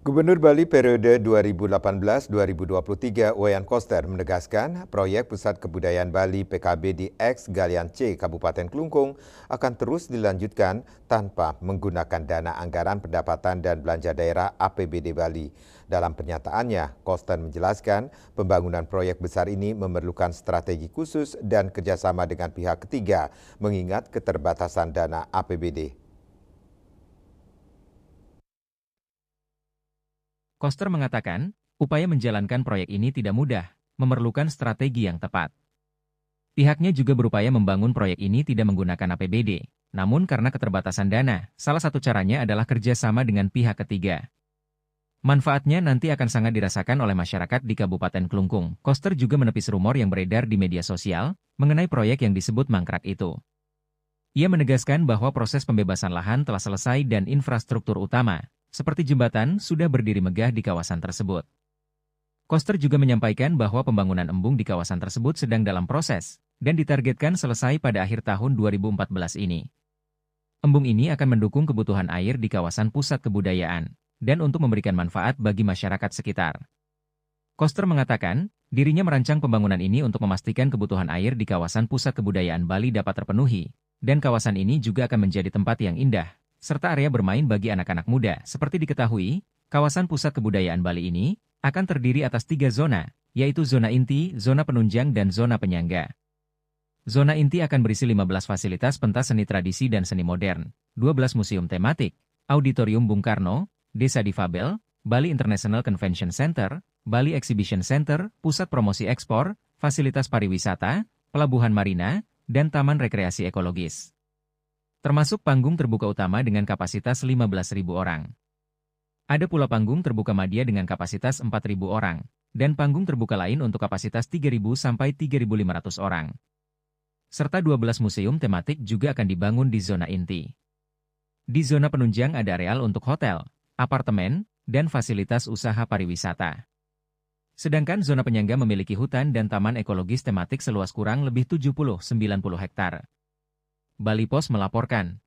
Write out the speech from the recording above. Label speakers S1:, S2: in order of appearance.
S1: Gubernur Bali periode 2018-2023 Wayan Koster menegaskan proyek Pusat Kebudayaan Bali PKB di X Galian C Kabupaten Klungkung akan terus dilanjutkan tanpa menggunakan dana anggaran pendapatan dan belanja daerah APBD Bali. Dalam pernyataannya, Koster menjelaskan pembangunan proyek besar ini memerlukan strategi khusus dan kerjasama dengan pihak ketiga mengingat keterbatasan dana APBD.
S2: Koster mengatakan, upaya menjalankan proyek ini tidak mudah, memerlukan strategi yang tepat. Pihaknya juga berupaya membangun proyek ini tidak menggunakan APBD, namun karena keterbatasan dana, salah satu caranya adalah kerjasama dengan pihak ketiga. Manfaatnya nanti akan sangat dirasakan oleh masyarakat di Kabupaten Klungkung. Koster juga menepis rumor yang beredar di media sosial mengenai proyek yang disebut mangkrak itu. Ia menegaskan bahwa proses pembebasan lahan telah selesai dan infrastruktur utama, seperti jembatan, sudah berdiri megah di kawasan tersebut. Koster juga menyampaikan bahwa pembangunan embung di kawasan tersebut sedang dalam proses, dan ditargetkan selesai pada akhir tahun 2014 ini. Embung ini akan mendukung kebutuhan air di kawasan pusat kebudayaan, dan untuk memberikan manfaat bagi masyarakat sekitar. Koster mengatakan, dirinya merancang pembangunan ini untuk memastikan kebutuhan air di kawasan pusat kebudayaan Bali dapat terpenuhi, dan kawasan ini juga akan menjadi tempat yang indah, serta area bermain bagi anak-anak muda. Seperti diketahui, kawasan pusat kebudayaan Bali ini akan terdiri atas 3 zona, yaitu zona inti, zona penunjang, dan zona penyangga. Zona inti akan berisi 15 fasilitas pentas seni tradisi dan seni modern, 12 museum tematik, Auditorium Bung Karno, Desa Difabel, Bali International Convention Center, Bali Exhibition Center, Pusat Promosi Ekspor, fasilitas pariwisata, pelabuhan marina, dan taman rekreasi ekologis. Termasuk panggung terbuka utama dengan kapasitas 15.000 orang. Ada pula panggung terbuka media dengan kapasitas 4.000 orang, dan panggung terbuka lain untuk kapasitas 3.000 sampai 3.500 orang. Serta 12 museum tematik juga akan dibangun di zona inti. Di zona penunjang ada areal untuk hotel, apartemen, dan fasilitas usaha pariwisata. Sedangkan zona penyangga memiliki hutan dan taman ekologis tematik seluas kurang lebih 70-90 hektar. Bali Pos melaporkan.